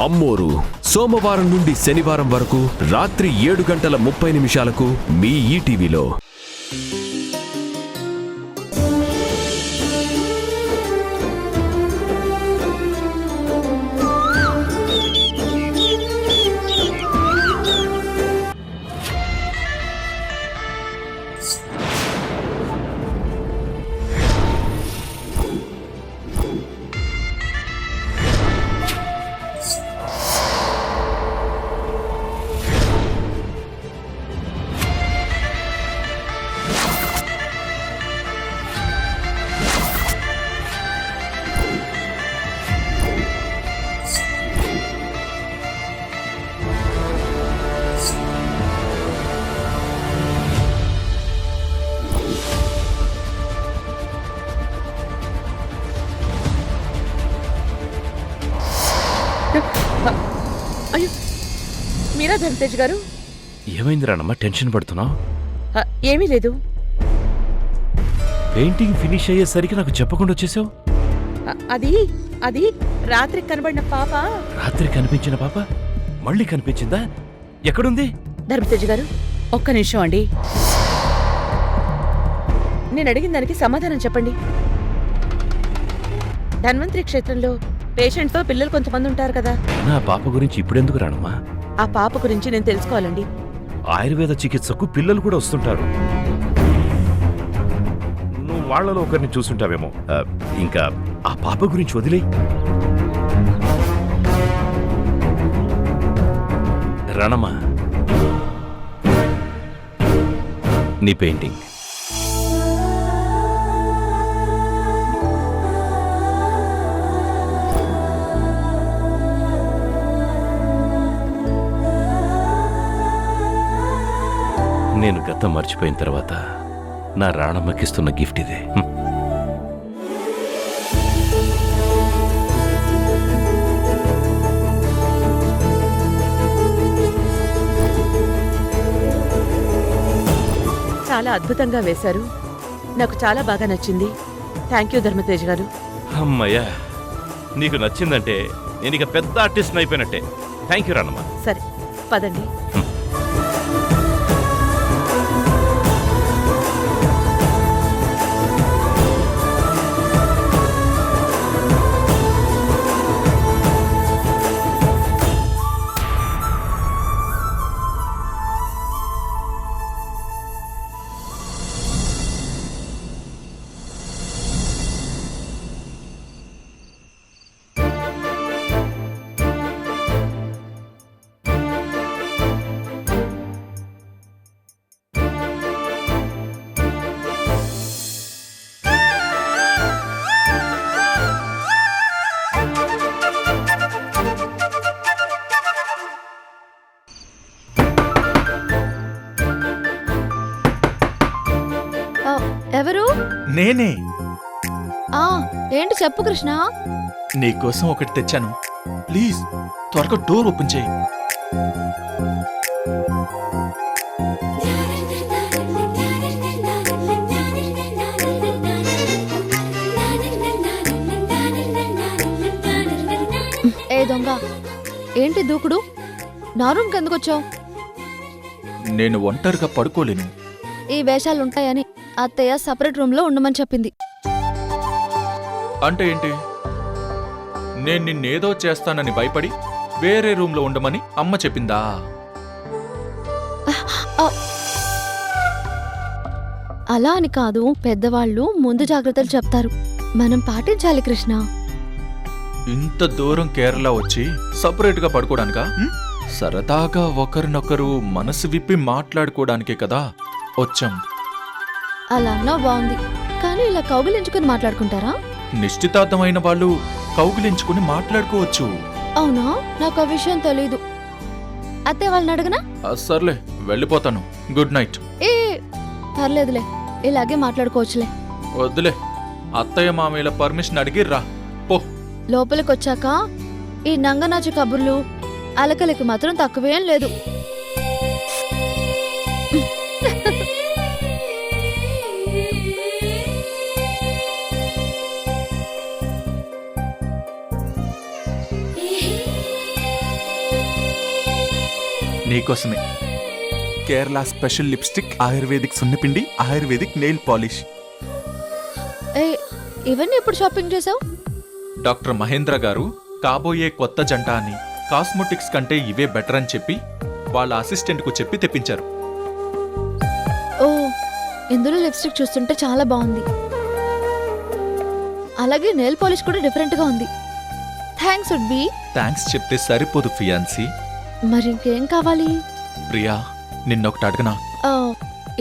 అమ్మోరు సోమవారం నుండి శనివారం వరకు రాత్రి 7:30 మీ ఈటీవీలో. అయ్యో, మీరా ధనతేజ్ గారు? ఏమైంది రానమ్మ, టెన్షన్ పడుతున్నావు? ఏమీ లేదు. పెయింటింగ్ ఫినిష్ అయ్యేసరికి నాకు చెప్పకుండా వచ్చేసావు. అది అది రాత్రి కనబడిన పాప. రాత్రి కనిపించిన పాప మళ్ళీ కనిపించిందా? ఎక్కడుంది? ధర్మతేజ్ గారు, ఒక్క నిమిషం అండి. నేను అడిగిన దానికి సమాధానం చెప్పండి. ధన్వంతరి క్షేత్రంలో పేషెంట్తో పిల్లలు కొంతమంది ఉంటారు కదా. నా పాప గురించి ఇప్పుడెందుకు రానమ్మా? ఆ పాప గురించి నేను తెలుసుకోవాలండి. ఆయుర్వేద చికిత్సకు పిల్లలు కూడా వస్తుంటారు. నువ్వు వాళ్లలో ఒకరిని చూసుంటావేమో. ఇంకా ఆ పాప గురించి వదిలే. రానమ్మా, నీ పెయింటింగ్. నేను గతం మర్చిపోయిన తర్వాత నా రాణమ్మకిస్తున్న గిఫ్ట్ ఇదే. చాలా అద్భుతంగా వేశారు. నాకు చాలా బాగా నచ్చింది. థ్యాంక్ యూ ధర్మతేజ్ గారు. అమ్మయ్యా, నీకు నచ్చిందంటే నేను ఇక పెద్ద ఆర్టిస్ట్ అయిపోయినట్టే. Thank you రానమ్మ. సరే పదండి. ఎవరు? నేనే. ఏంటి చెప్పు కృష్ణ. నీకోసం ఒకటి తెచ్చాను. ప్లీజ్ త్వరగా డోర్ ఓపెన్ చేయి. ఏ దొంగ, ఏంటి దూకుడు? నా రూమ్కి ఎందుకు వచ్చావు? నేను ఒంటరిగా పడుకోలేను. ఈ వేషాలుంటాయని అత్తయ్య సపరేట్ రూమ్ లో ఉండమని చెప్పింది. అంటే ఏంటి? నేను నిన్నేదో చేస్తానని భయపడి వేరే రూమ్ లో ఉండమని అమ్మ చెప్పిందా? అలా అని కాదు, పెద్దవాళ్ళు ముందు జాగ్రత్తలు చెప్తారు, మనం పాటించాలి కృష్ణ. ఇంత దూరం కేరళ వచ్చి సపరేట్ గా పడుకోడానికా? సరదాగా ఒకరినొకరు మనసు విప్పి మాట్లాడుకోవడానికే కదా వచ్చాం. అలా అన్నా బాగుంది, కానీ ఇలా కౌగిలించుకుని మాట్లాడుకుంటారా? నిశ్చితార్థమైన వాళ్ళు కౌగిలించుకుని మాట్లాడుకోవచ్చు. అవునా? నాకు ఆ విషయం తెలీదు. అత్తయ్య వాళ్ళని అడగనా? సర్లే, వెళ్ళిపోతాను. Good night. ఏ పర్లేదులే, ఇలాగే మాట్లాడుకోవచ్చులే. వద్దులే, అత్తయ్య మామయ్యల పర్మిషన్ అడిగి రా పో. లోపలికొచ్చాక ఈ నంగనాచి కబుర్లు అలకలకి మాత్రం తక్కువేం లేదు. నీకోసమే కేరళ స్పెషల్ లిప్స్టిక్, ఆయుర్వేదిక్ సున్నిపిండి, ఆయుర్వేదిక్ నెయిల్ పాలిష్. ఏ ఇవన్నీ ఎప్పుడు షాపింగ్ చేసావు? డాక్టర్ మహేంద్ర గారు కాబోయే కొత్త జంట అని కాస్మోటిక్స్ కంటే ఇవే బెటర్ అని చెప్పి వాళ్ళ అసిస్టెంట్కు చెప్పి తెప్పించారు. ఓ ఇందులో లిప్స్టిక్ చూస్తుంటే చాలా బాగుంది. అలాగే నెయిల్ పాలిష్ కూడా డిఫరెంట్ గా ఉంది. థ్యాంక్స్ ఉడ్బి. థ్యాంక్స్ చెప్తే సరిపోదు ఫియాన్సీ. మరి ఇంకేం కావాలి? ప్రియా, నిన్నొకటి అడగనా? ఆ,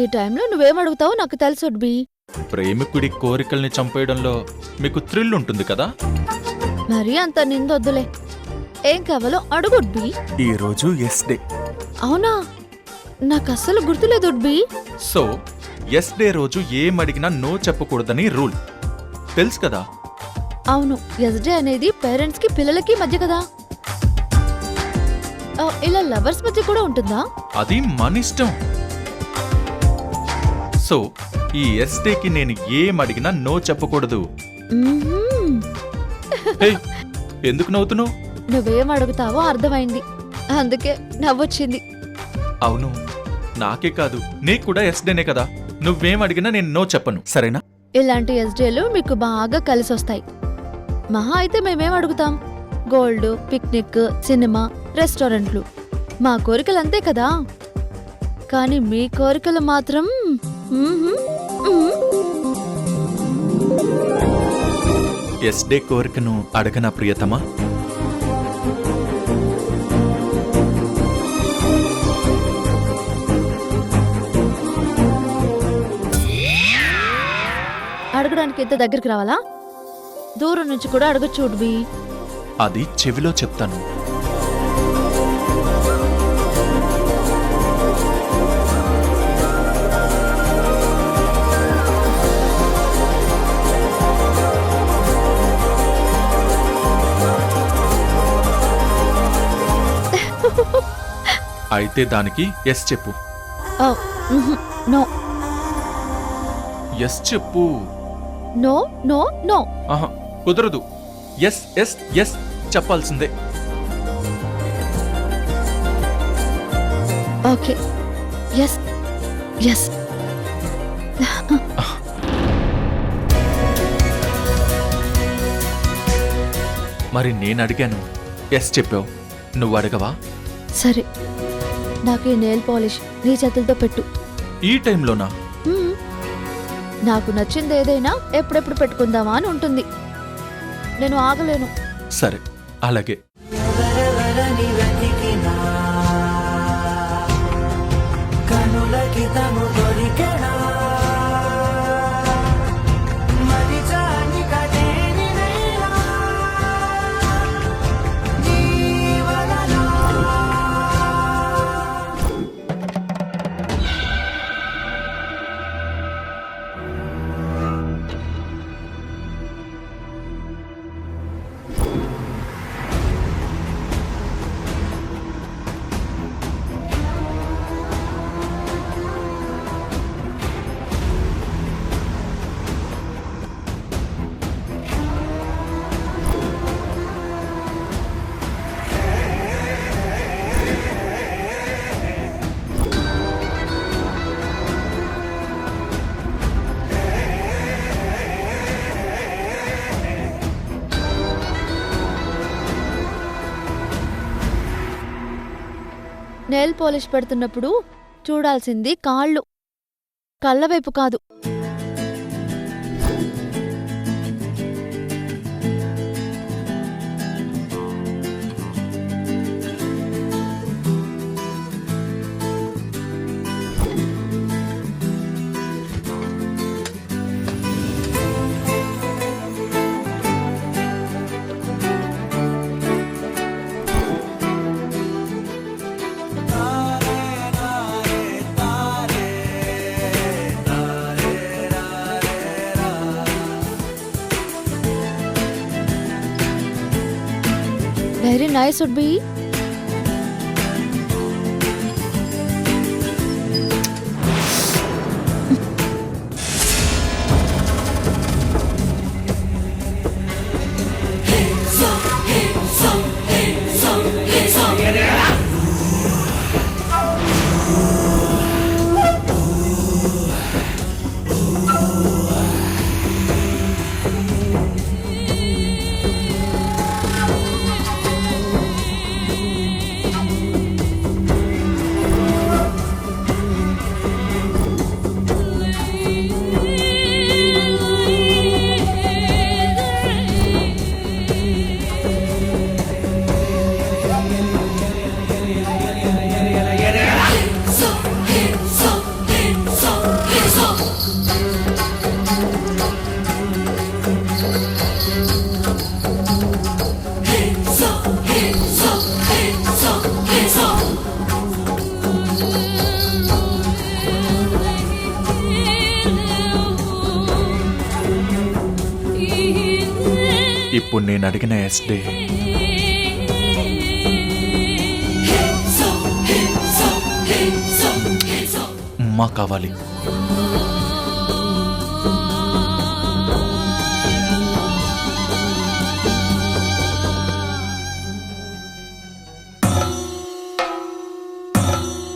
ఈ టైంలో నువ్వేం అడుగుతావో నాకు తెలుసు ఉడ్బి. ప్రేమికుడి కోరికల్ని చంపేయడంలో మీకు థ్రిల్ ఉంటుంది కదా. మరీ అంత నిందొద్దులే. ఏం కావాలో అడుగు ఉడ్బి. ఈ రోజు ఎస్ డే. అవునా, నాకు అస్సలు గుర్తులేదు ఉడ్బి. సో ఎస్ డే రోజు ఏం అడిగినా నో చెప్పకూడదని రూల్ తెలుసు కదా. అవును, ఎస్డే అనేది పేరెంట్స్ కి పిల్లలకి మధ్య కదా. ఇలా లవర్స్ మధ్య కూడా ఉంటుందా? అది మన ఇష్టం. సో ఈ ఎస్ డేకి నేను ఏం అడిగినా నో చెప్పకూడదు. మ్మ్హ్మ్. హే, ఎందుకు నవ్వుతున్నావు? నువ్వేం అడుగుతావో అర్థమైంది, అందుకే నవ్వొచ్చింది. అవును, నాకే కాదు నీకు కూడా ఎస్ డేనే కదా. నువ్వేం అడిగినా నేను నో చెప్పను, సరేనా? ఇలాంటి ఎస్డేలు మీకు బాగా కలిసొస్తాయి. మహా అయితే మేమేం అడుగుతాం? గోల్డ్, పిక్నిక్, సినిమా, రెస్టారెంట్లు. మా కోరికలు అంతే కదా. కానీ మీ కోరికలు మాత్రం మ్మ్హ్మ్, మ్మ్. ఎస్ డే కోరికను అడగనా ప్రియతమా? అడగడానికి ఇంత దగ్గరికి రావాలా? దూరం నుంచి కూడా అడగచ్చు ఉడ్బి. అది చెవిలో చెప్తాను. అయితే దానికి ఎస్ చెప్పు. ఓ, మ్మ్హ్మ్, నో ఎస్ చెప్పు. No no no. ఆహా, కుదరదు. ఎస్ ఎస్ ఎస్ చెప్పాల్సిందే. Okay, yes yes. మరి నేను అడిగాను, ఎస్ చెప్పావు. నువ్వు అడగవా? సరే, నాకు ఈ నెయిల్ పాలిష్ నీ చేతులతో పెట్టు. ఈ టైంలోనా? మ్మ్. నాకు నచ్చింది ఏదైనా ఎప్పుడెప్పుడు పెట్టుకుందామా అని ఉంటుంది. నేను ఆగలేను. సరే, అలాగే. నెయిల్ పాలిష్ పెడుతున్నప్పుడు చూడాల్సింది కాళ్ళు, కళ్ళ వైపు కాదు. Very nice wood be. ఇప్పుడు నేను అడిగిన ఎస్డే అమ్మా కావాలి.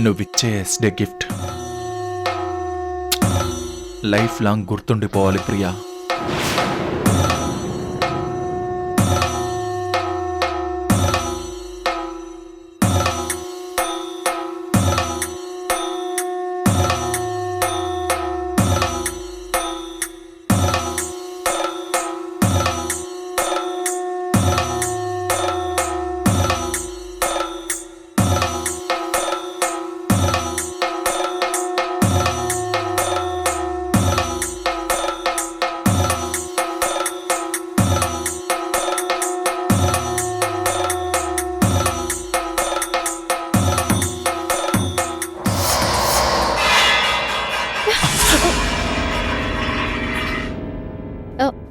నువ్విచ్చే ఎస్డే గిఫ్ట్ లైఫ్ లాంగ్ గుర్తుండిపోవాలి ప్రియా.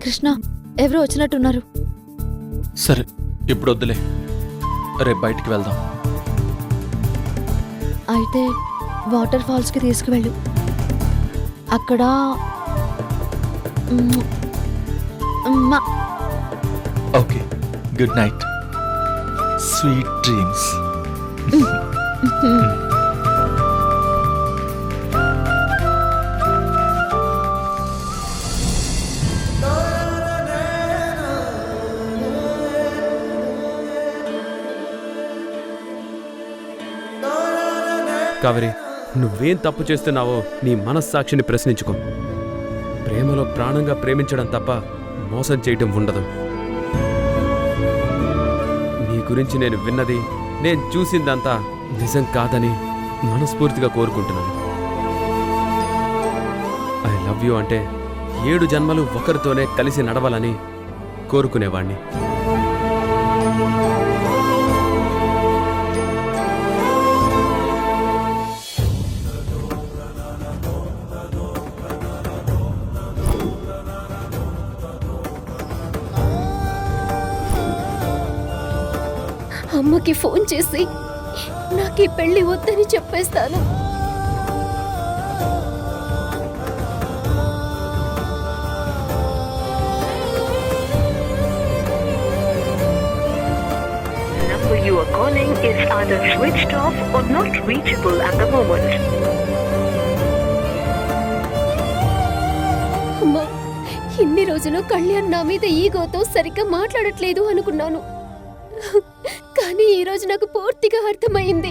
కృష్ణ, ఎవరో వచ్చినట్టున్నారు. సరే ఇప్పుడు వద్దులే, రేపు బయటికి వెళ్దాం. అయితే వాటర్ ఫాల్స్కి తీసుకువెళ్ళు. అక్కడ okay, good night, sweet dreams. Kaveri, నువ్వేం తప్పు చేస్తున్నావో నీ మనస్సాక్షిని ప్రశ్నించుకో. ప్రేమలో ప్రాణంగా ప్రేమించడం తప్ప మోసం చేయటం ఉండదు. నీ గురించి నేను విన్నది, నేను చూసిందంతా నిజం కాదని మనస్ఫూర్తిగా కోరుకుంటున్నాను. ఐ లవ్ యూ అంటే 7 జన్మలు ఒకరితోనే కలిసి నడవాలని కోరుకునేవాణ్ణి. అమ్మకి ఫోన్ చేసి నాకు ఈ పెళ్లి వద్దని చెప్పేస్తాను. Number you are calling is either switched off or not reachable at the moment. అమ్మా, ఇన్ని రోజులు కళ్యాణ్ నా మీద ఈగోతో సరిగ్గా మాట్లాడట్లేదు అనుకున్నాను. కానీ ఈ రోజు నాకు పూర్తిగా అర్థమైంది,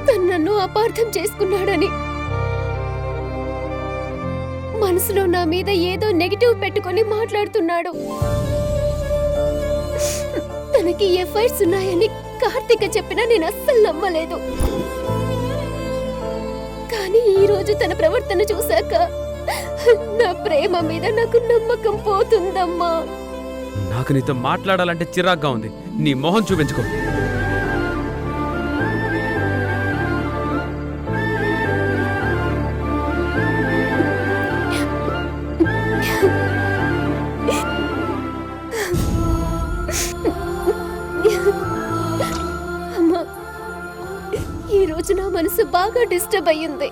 తను నన్ను అపార్థం చేసుకున్నాడని. మనసులో నా మీద ఏదో నెగిటివ్ పెట్టుకొని మాట్లాడుతున్నాడు. తనకి ఎఫైర్స్ ఉన్నాయని కార్తిక చెప్పినా నేను అస్సలు నమ్మలేదు. కానీ ఈ రోజు తన ప్రవర్తన చూశాక నా ప్రేమ మీద నాకు నమ్మకం పోతుందమ్మా. నాకు నీతో మాట్లాడాలంటే చిరాగ్గా ఉంది. నీ మొహం చూపించుకో. అమ్మా, ఈరోజు నా మనసు బాగా డిస్టర్బ్ అయ్యింది.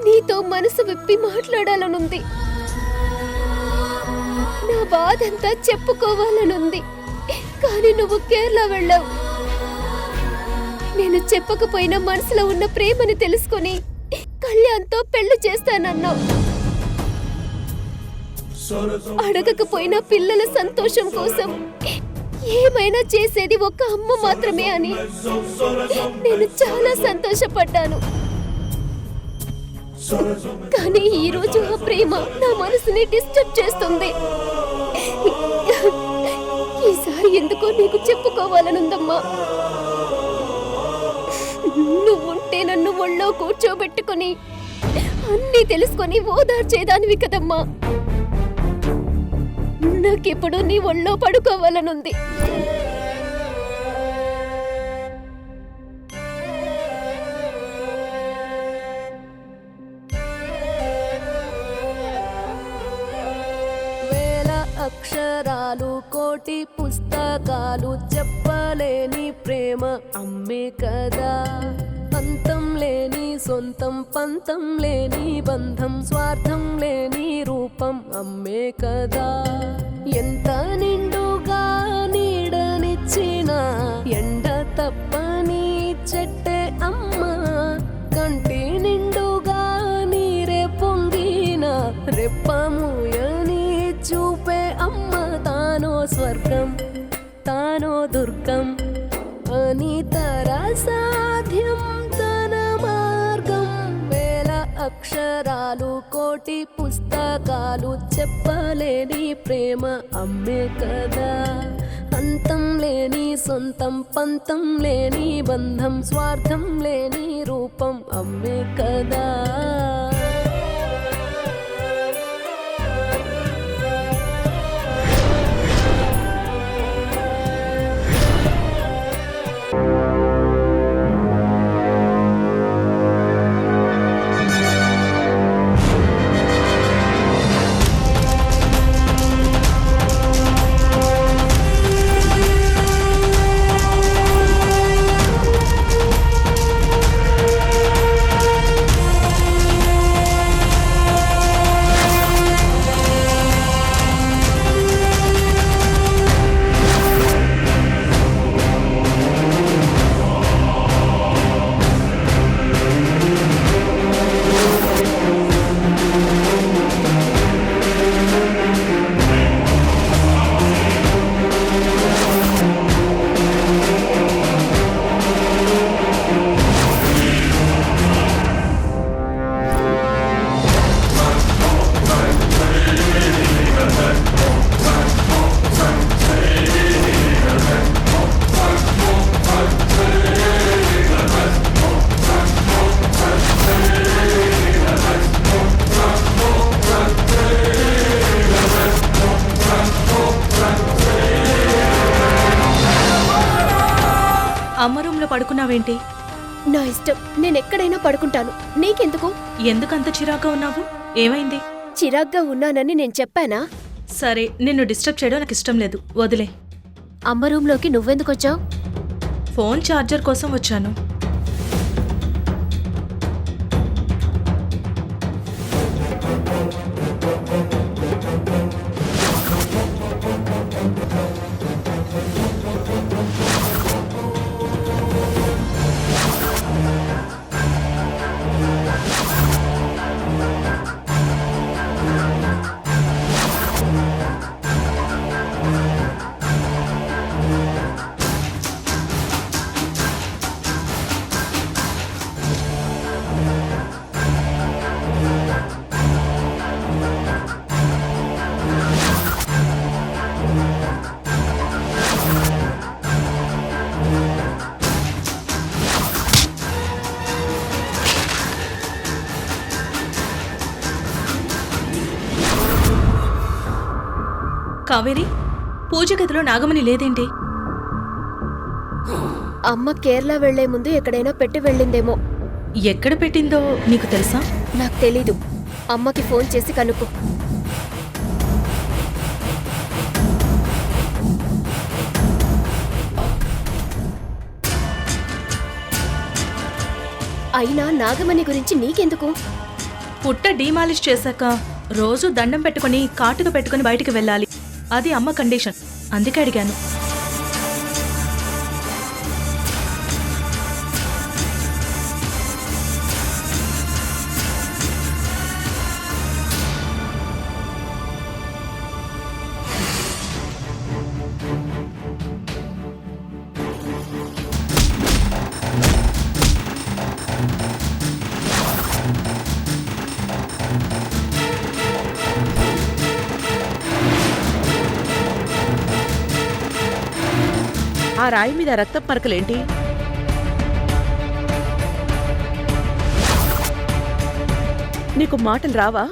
నీతో మనసు విప్పి మాట్లాడాలనుంది. నా బాధంతా చెప్పుకోవాలనుంది. కానీ నువ్వు కేరళ వెళ్ళావు. నేను చెప్పకపోయినా మనసులో ఉన్న ప్రేమని తెలుసుకొని కళ్యాణ్తో పెళ్లి చేస్తానన్నావు. అడగకపోయినా పిల్లల సంతోషం కోసం ఏమైనా చేసేది ఒక అమ్మ మాత్రమే అని నేను చాలా సంతోషపడ్డాను. కానీ ఈ రోజు ఆ ప్రేమ నా మనసుని డిస్టర్బ్ చేస్తుంది. ఈసారి ఎందుకో నీకు చెప్పుకోవాలనుందమ్మా. నువ్వుంటే నన్ను ఒళ్ళో కూర్చోబెట్టుకుని అన్నీ తెలుసుకొని ఓదార్చేదానివి కదమ్మా. నాకెప్పుడు నీ ఒళ్ళో పడుకోవాలనుంది. అక్షర అక్షరాలు కోటి పుస్తకాలు చెప్పలేని ప్రేమ అమ్మే కదా. అంతం లేని సొంతం పంతం లేని బంధం స్వార్థం లేని రూపం అమ్మే కదా. ఎంత నిండుగా నీడనిచ్చిన ఎండ తప్పని చెట్టే అమ్మ. కంటి నిండుగా నీరే పొంగిన రెప్పముయని చూపే అమ్మ. తానో స్వర్గం తానో దుర్గం అని సాధ్యం తన మార్గం. వేల అక్షరాలు కోటి పుస్తకాలు చెప్పలేని ప్రేమ అమ్మే కదా. అంతం లేని సొంతం పంతం లేని బంధం స్వార్థం లేని రూపం అమ్మే కదా. అమ్మ రూమ్లో పడుకున్నావేంటి? నా ఇష్టం, నేనెక్కడైనా పడుకుంటాను. నీకెందుకు? ఎందుకంత చిరాగ్గా ఉన్నావు? ఏమైంది? చిరాగ్గా ఉన్నానని నేను చెప్పానా? సరే, నిన్ను డిస్టర్బ్ చేయడం నాకు ఇష్టం లేదు, వదిలే. అమ్మ రూమ్లోకి నువ్వెందుకొచ్చావు? ఫోన్ ఛార్జర్ కోసం వచ్చాను. కావేరి, పూజ గదిలో నాగమణి లేదేంటి? అమ్మ కేరళ వెళ్లే ముందు ఎక్కడైనా పెట్టి వెళ్ళిందేమో. ఎక్కడ పెట్టిందో నీకు తెలుసా? నాకు తెలీదు. అమ్మకి ఫోన్ చేసి కనుక్కో. అయినా నాగమణి గురించి నీకెందుకు? పుట్ట డీమాలిష్ చేశాక రోజు దండం పెట్టుకుని కాటుక పెట్టుకుని బయటికి వెళ్ళాలి. అది అమ్మ కండిషన్, అందుకే అడిగాను. ఆ రాయి మీద రక్తం మరకలేంటి? నీకు మాటలు రావా?